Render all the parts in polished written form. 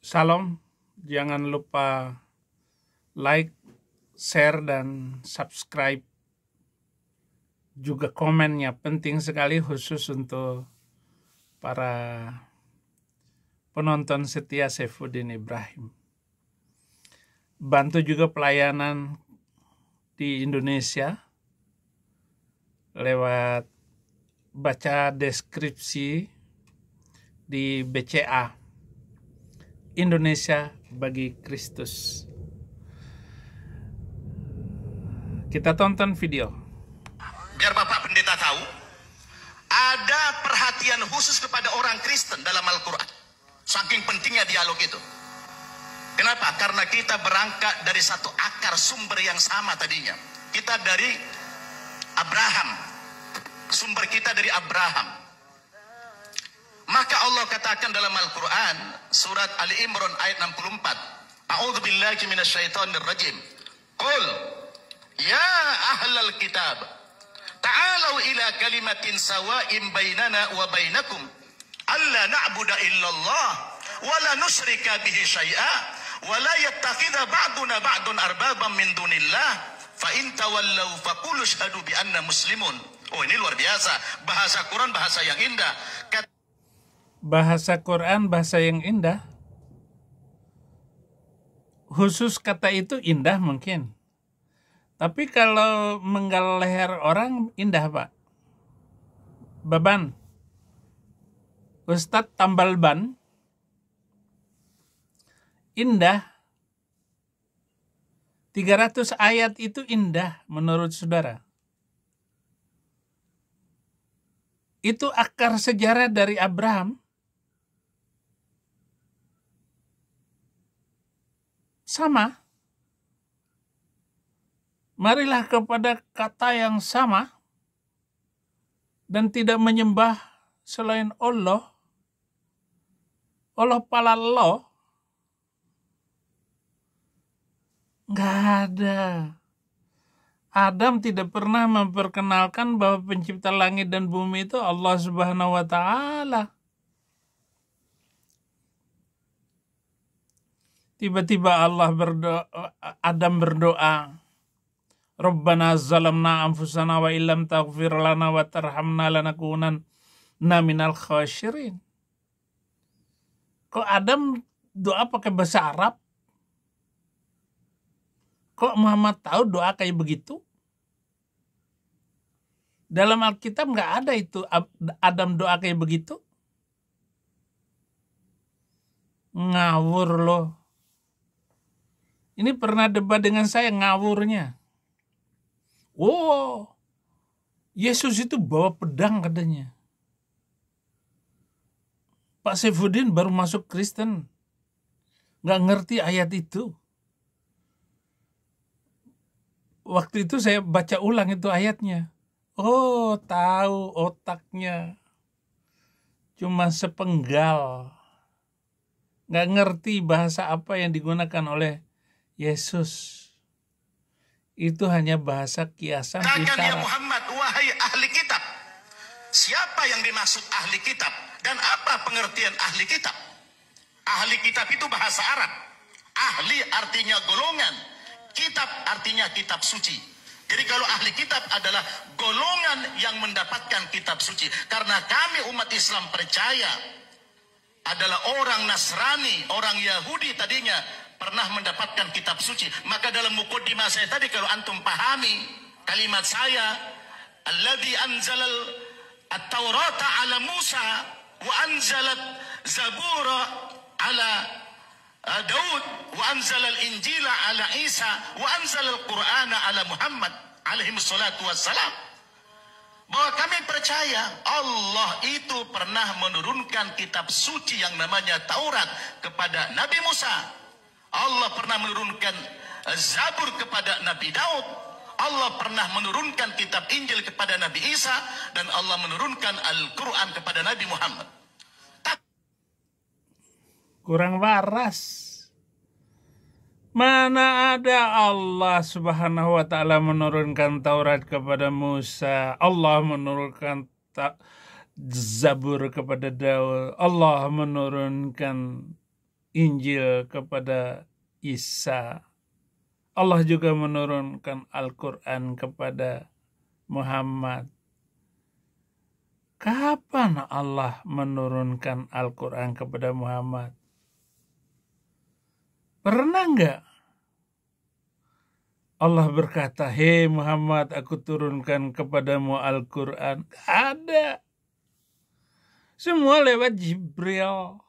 Salam, jangan lupa like, share, dan subscribe. Juga komennya penting sekali khusus untuk para penonton setia Saifuddin Ibrahim. Bantu juga pelayanan di Indonesia lewat baca deskripsi di BCA, Indonesia bagi Kristus. Kita tonton video. Biar Bapak Pendeta tahu, ada perhatian khusus kepada orang Kristen dalam Al-Quran. Saking pentingnya dialog itu. Kenapa? Karena kita berangkat dari satu akar sumber yang sama tadinya. Kita dari Abraham. Sumber kita dari Abraham. Maka Allah katakan dalam Al-Quran, surat Ali Imran ayat 64. A'udzubillahi minasyaitonir rajim. Qul ya ahlal kitab, ta'alau ila kalimatin sawa'in bainana wa bainakum alla na'budu illallah wa la nusyrika bihi syai'a wa la yattakhidha ba'duna ba'dun arbaban min dunillah fa in tawallaw faqulu asyhadu bi anna muslimun. Oh, ini luar biasa. Bahasa Quran bahasa yang indah. Bahasa Quran bahasa yang indah. Khusus kata itu indah mungkin. Tapi kalau menggal leher orang indah, Pak. Baban. Ustadz tambal ban. Indah. 300 ayat itu indah menurut saudara. Itu akar sejarah dari Abraham. Sama. Marilah kepada kata yang sama dan tidak menyembah selain Allah. Allah pala lo. Nggak ada. Adam tidak pernah memperkenalkan bahwa pencipta langit dan bumi itu Allah Subhanahu wa Ta'ala. Tiba-tiba Adam berdoa, Rabbana zalamna anfusana wa illam taghfir lana wa tarhamna lanakunanna minal khasyirin. Kok Adam doa pakai bahasa Arab? Kok Muhammad tahu doa kayak begitu? Dalam Alkitab nggak ada itu Adam doa kayak begitu. Ngawur loh. Ini pernah debat dengan saya ngawurnya. Oh, Yesus itu bawa pedang katanya. Pak Saifuddin baru masuk Kristen. Nggak ngerti ayat itu. Waktu itu saya baca ulang itu ayatnya. Oh, tahu otaknya. Cuma sepenggal. Nggak ngerti bahasa apa yang digunakan oleh Yesus. Itu hanya bahasa kiasan Katakan ya isyarat. Muhammad, wahai ahli kitab. Siapa yang dimaksud ahli kitab? Dan apa pengertian ahli kitab? Ahli kitab itu bahasa Arab. Ahli artinya golongan. Kitab artinya kitab suci. Jadi kalau ahli kitab adalah golongan yang mendapatkan kitab suci. Karena kami umat Islam percaya adalah orang Nasrani, orang Yahudi tadinya pernah mendapatkan kitab suci. Maka dalam mukaddimah saya tadi, kalau antum pahami kalimat saya, alladzi anzalal at-taurata ala Musa wa anzalat zabura ala Daud wa anzalal injila ala Isa wa anzalal qur'ana ala Muhammad alaihi wassalatu wassalam. Bahwa kami percaya Allah itu pernah menurunkan kitab suci yang namanya Taurat kepada Nabi Musa. Allah pernah menurunkan Zabur kepada Nabi Daud. Allah pernah menurunkan kitab Injil kepada Nabi Isa. Dan Allah menurunkan Al-Quran kepada Nabi Muhammad. Kurang waras. Mana ada Allah Subhanahu wa Ta'ala menurunkan Taurat kepada Musa, Allah menurunkan Zabur kepada Daud, Allah menurunkan Injil kepada Isa. Allah juga menurunkan Al-Quran kepada Muhammad. Kapan Allah menurunkan Al-Quran kepada Muhammad? Pernah enggak Allah berkata, "Hei Muhammad, aku turunkan kepadamu Al-Quran"? Ada. Semua lewat Jibril.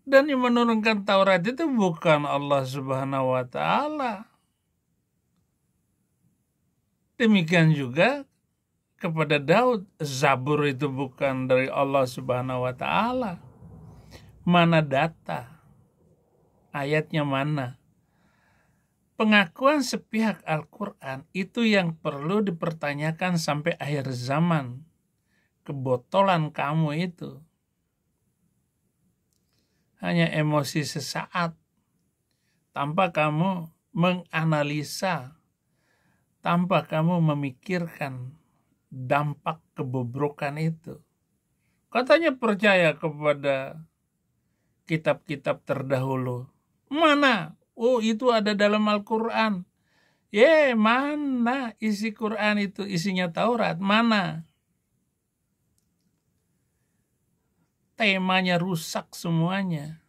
Dan yang menurunkan Taurat itu bukan Allah Subhanahu wa Ta'ala. Demikian juga kepada Daud, Zabur itu bukan dari Allah Subhanahu wa Ta'ala. Mana data? Ayatnya mana? Pengakuan sepihak Al-Quran itu yang perlu dipertanyakan sampai akhir zaman. Kebotolan kamu itu hanya emosi sesaat, tanpa kamu menganalisa, tanpa kamu memikirkan dampak kebobrokan itu. Katanya percaya kepada kitab-kitab terdahulu. Mana? Oh, itu ada dalam Al-Quran. Mana isi Quran itu? Isinya Taurat. Mana? Temanya rusak semuanya.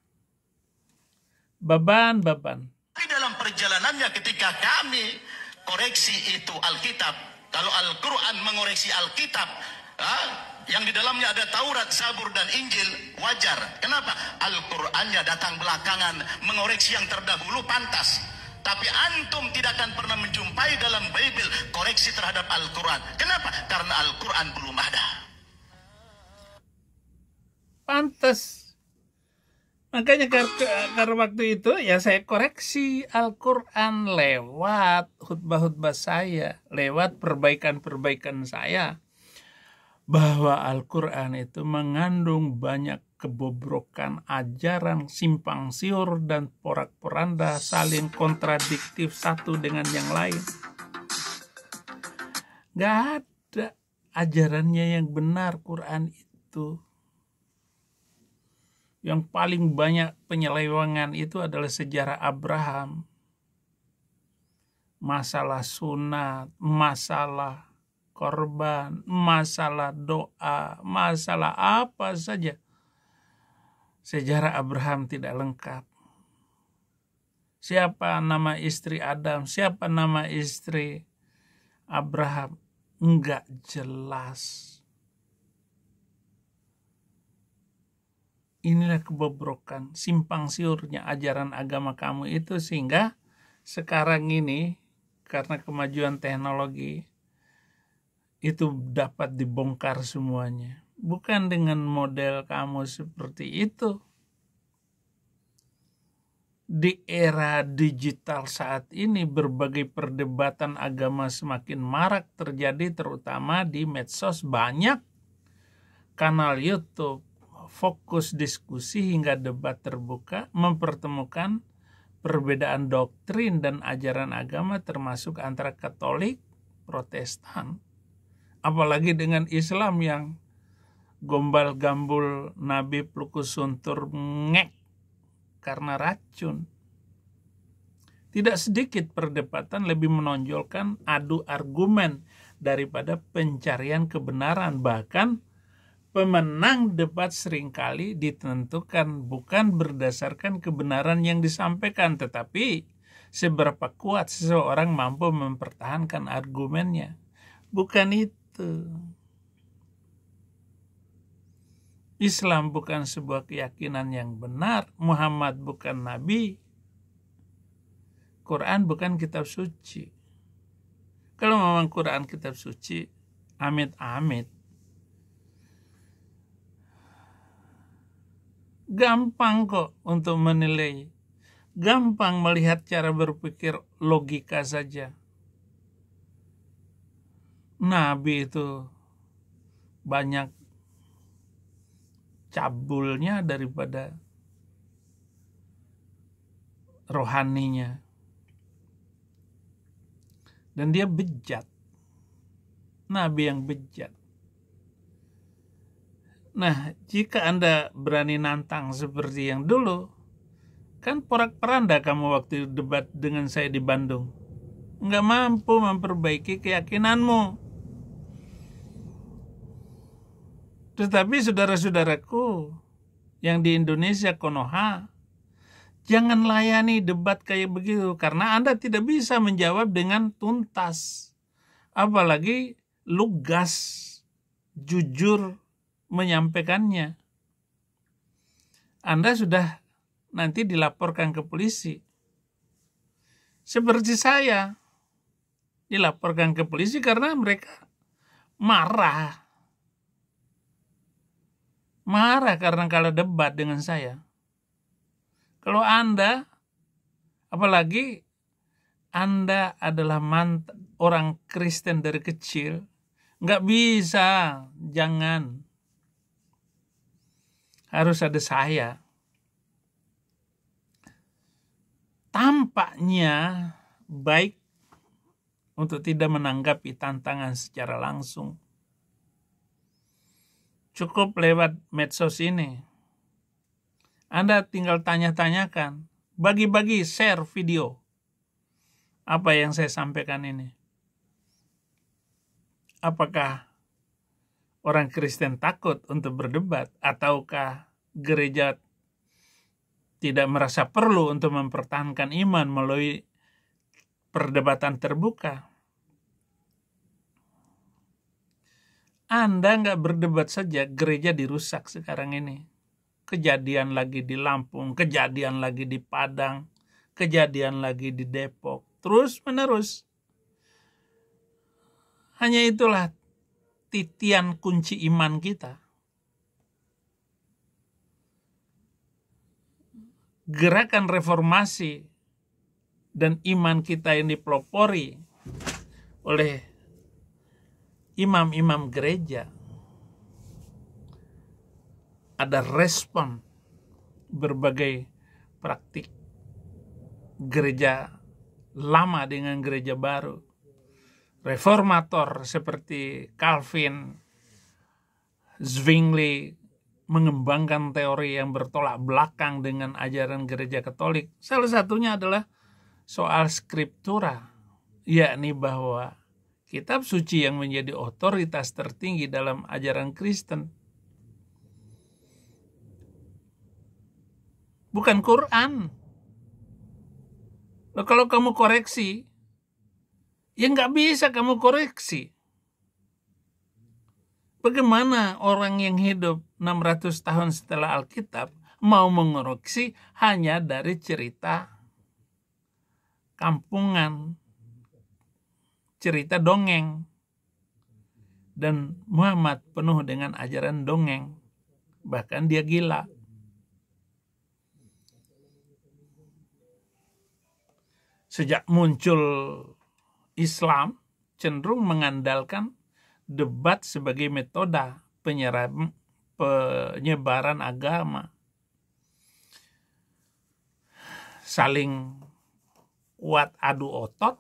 Baban. Tapi dalam perjalanannya ketika kami koreksi itu Alkitab, kalau Al-Quran mengoreksi Alkitab, yang di dalamnya ada Taurat, Zabur, dan Injil, wajar. Kenapa? Al-Qurannya datang belakangan, mengoreksi yang terdahulu pantas. Tapi antum tidak akan pernah menjumpai dalam Bible koreksi terhadap Al-Quran. Kenapa? Karena Al-Quran belum ada. Pantas. Makanya karena waktu itu ya saya koreksi Al-Quran lewat khutbah-khutbah saya, lewat perbaikan-perbaikan saya. Bahwa Al-Quran itu mengandung banyak kebobrokan, ajaran simpang siur dan porak-poranda saling kontradiktif satu dengan yang lain. Gak ada ajarannya yang benar Quran itu. Yang paling banyak penyelewengan itu adalah sejarah Abraham. Masalah sunat, masalah korban, masalah doa, masalah apa saja. Sejarah Abraham tidak lengkap. Siapa nama istri Adam, siapa nama istri Abraham, enggak jelas. Inilah kebobrokan, simpang siurnya ajaran agama kamu itu, sehingga sekarang ini karena kemajuan teknologi itu dapat dibongkar semuanya. Bukan dengan model kamu seperti itu. Di era digital saat ini berbagai perdebatan agama semakin marak terjadi, terutama di medsos. Banyak kanal YouTube, fokus diskusi hingga debat terbuka, mempertemukan perbedaan doktrin dan ajaran agama termasuk antara Katolik, Protestan. Apalagi dengan Islam yang gombal gambul Nabi pelukus suntur ngek karena racun. Tidak sedikit perdebatan lebih menonjolkan adu argumen daripada pencarian kebenaran. Bahkan pemenang debat seringkali ditentukan bukan berdasarkan kebenaran yang disampaikan, tetapi seberapa kuat seseorang mampu mempertahankan argumennya. Bukan itu. Islam bukan sebuah keyakinan yang benar. Muhammad bukan nabi. Quran bukan kitab suci. Kalau memang Quran kitab suci, amit-amit. Gampang kok untuk menilai. Gampang melihat cara berpikir logika saja. Nabi itu banyak cabulnya daripada rohaninya. Dan dia bejat. Nabi yang bejat. Nah, jika Anda berani nantang seperti yang dulu, kan porak-poranda kamu waktu debat dengan saya di Bandung. Nggak mampu memperbaiki keyakinanmu. Tetapi saudara-saudaraku yang di Indonesia, Konoha, jangan layani debat kayak begitu, karena Anda tidak bisa menjawab dengan tuntas. Apalagi lugas, jujur menyampaikannya. Anda sudah nanti dilaporkan ke polisi. Seperti saya, dilaporkan ke polisi karena mereka marah. Marah karena kalah debat dengan saya. Kalau Anda, apalagi Anda adalah orang Kristen dari kecil, nggak bisa, jangan. Harus ada saya. Tampaknya baik untuk tidak menanggapi tantangan secara langsung. Cukup lewat medsos ini. Anda tinggal tanya-tanyakan, bagi-bagi, share video. Apa yang saya sampaikan ini? Apakah orang Kristen takut untuk berdebat, ataukah gereja tidak merasa perlu untuk mempertahankan iman melalui perdebatan terbuka? Anda nggak berdebat saja, gereja dirusak sekarang ini. Kejadian lagi di Lampung, kejadian lagi di Padang, kejadian lagi di Depok. Terus menerus. Hanya itulah titian kunci iman kita. Gerakan reformasi dan iman kita yang dipelopori oleh imam-imam gereja, ada respon berbagai praktik gereja lama dengan gereja baru. Reformator seperti Calvin, Zwingli mengembangkan teori yang bertolak belakang dengan ajaran gereja Katolik. Salah satunya adalah soal skriptura, yakni bahwa kitab suci yang menjadi otoritas tertinggi dalam ajaran Kristen bukan Quran. Loh, kalau kamu koreksi, ya nggak bisa kamu koreksi. Bagaimana orang yang hidup 600 tahun setelah Alkitab mau mengoreksi hanya dari cerita kampungan, cerita dongeng. Dan Muhammad penuh dengan ajaran dongeng. Bahkan dia gila. Sejak muncul Islam cenderung mengandalkan debat sebagai metode penyebaran agama. Saling kuat adu otot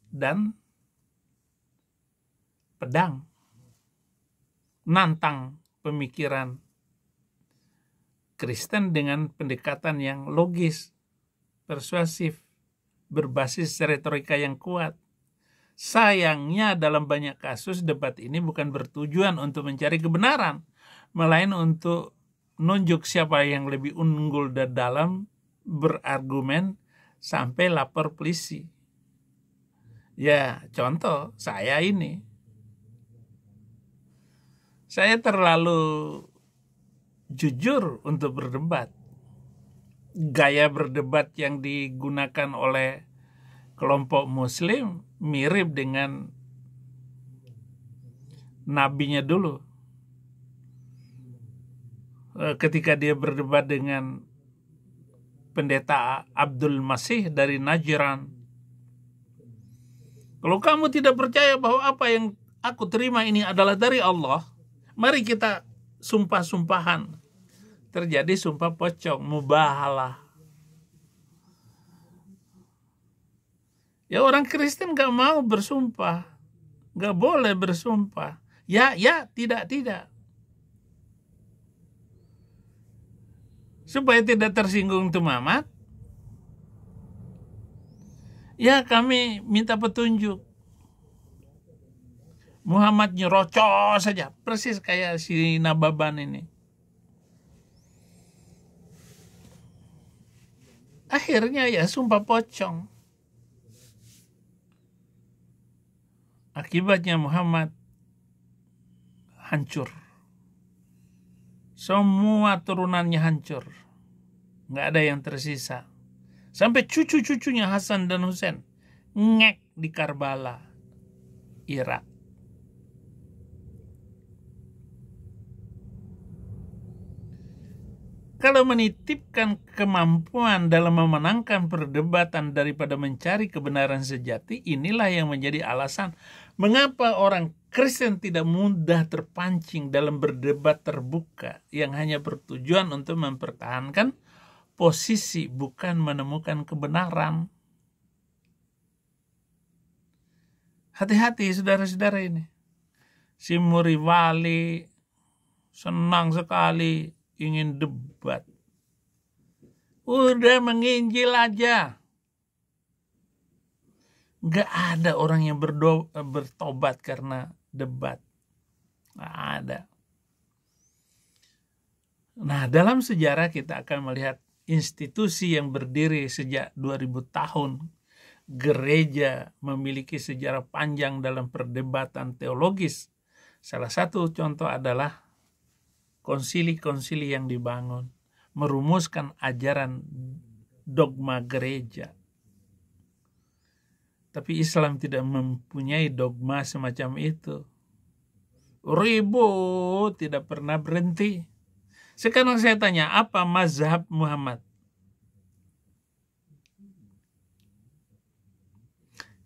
dan pedang. Nantang pemikiran Kristen dengan pendekatan yang logis, persuasif, berbasis retorika yang kuat. Sayangnya dalam banyak kasus debat ini bukan bertujuan untuk mencari kebenaran, melainkan untuk menunjuk siapa yang lebih unggul dan dalam berargumen sampai lapor polisi. Ya, contoh saya ini. Saya terlalu jujur untuk berdebat. Gaya berdebat yang digunakan oleh kelompok Muslim mirip dengan nabinya dulu. Ketika dia berdebat dengan pendeta Abdul Masih dari Najran. Kalau kamu tidak percaya bahwa apa yang aku terima ini adalah dari Allah, mari kita sumpah-sumpahan. Terjadi sumpah pocong, mubahalah. Ya orang Kristen gak mau bersumpah. Gak boleh bersumpah. Ya, tidak. supaya tidak tersinggung tuh Muhammad, ya kami minta petunjuk. Muhammad nyerocos saja, persis kayak si Nababan ini. Akhirnya ya sumpah pocong. Akibatnya Muhammad hancur. Semua turunannya hancur. Nggak ada yang tersisa. Sampai cucu-cucunya Hasan dan Husain ngek di Karbala, Irak. Kalau menitipkan kemampuan dalam memenangkan perdebatan daripada mencari kebenaran sejati, inilah yang menjadi alasan mengapa orang Kristen tidak mudah terpancing dalam berdebat terbuka yang hanya bertujuan untuk mempertahankan posisi, bukan menemukan kebenaran. Hati-hati saudara-saudara ini. Si Muriwali senang sekali ingin debat. Udah menginjil aja. Nggak ada orang yang bertobat karena debat. Nggak ada. Nah, dalam sejarah kita akan melihat institusi yang berdiri sejak 2000 tahun. Gereja memiliki sejarah panjang dalam perdebatan teologis. Salah satu contoh adalah konsili-konsili yang dibangun, merumuskan ajaran dogma gereja. Tapi Islam tidak mempunyai dogma semacam itu. Ribut, tidak pernah berhenti. Sekarang saya tanya, apa mazhab Muhammad?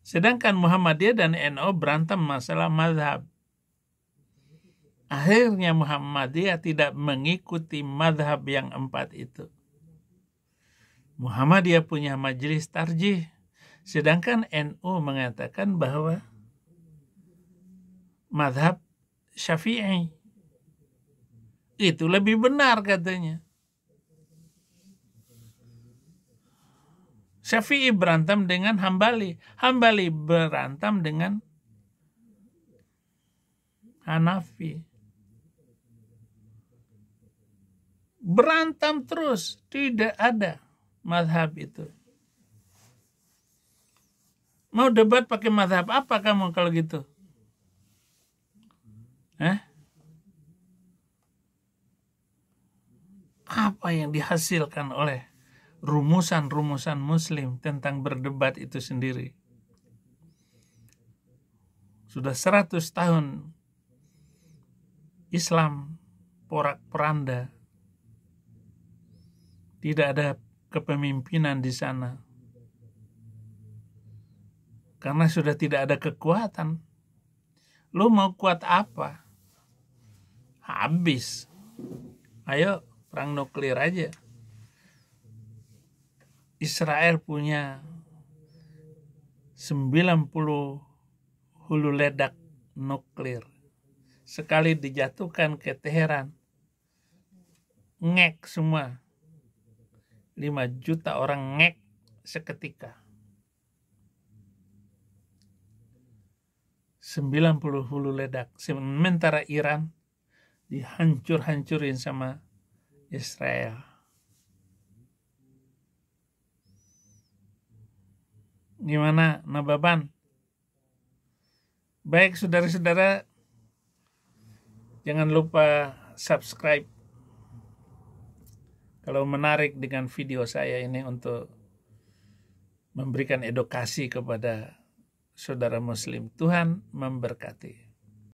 Sedangkan Muhammadiyah dan NU berantem masalah mazhab. Akhirnya Muhammadiyah tidak mengikuti mazhab yang 4 itu. Muhammadiyah punya majelis tarjih, sedangkan NU mengatakan bahwa mazhab Syafi'i itu lebih benar katanya. Syafi'i berantem dengan Hambali, Hambali berantem dengan Hanafi. Berantem terus, tidak ada mazhab itu. Mau debat pakai mazhab apa kamu kalau gitu? Apa yang dihasilkan oleh rumusan-rumusan Muslim tentang berdebat itu sendiri? Sudah 100 tahun Islam porak-poranda. Tidak ada kepemimpinan di sana. Karena sudah tidak ada kekuatan. Lu mau kuat apa? Habis. Ayo perang nuklir aja. Israel punya 90 hulu ledak nuklir. Sekali dijatuhkan ke Teheran, ngek semua. 5 juta orang ngek seketika. 90 hulu ledak. Sementara Iran dihancur-hancurin sama Israel. Gimana Nababan? Baik saudara-saudara, jangan lupa subscribe kalau menarik dengan video saya ini untuk memberikan edukasi kepada saudara Muslim. Tuhan memberkati.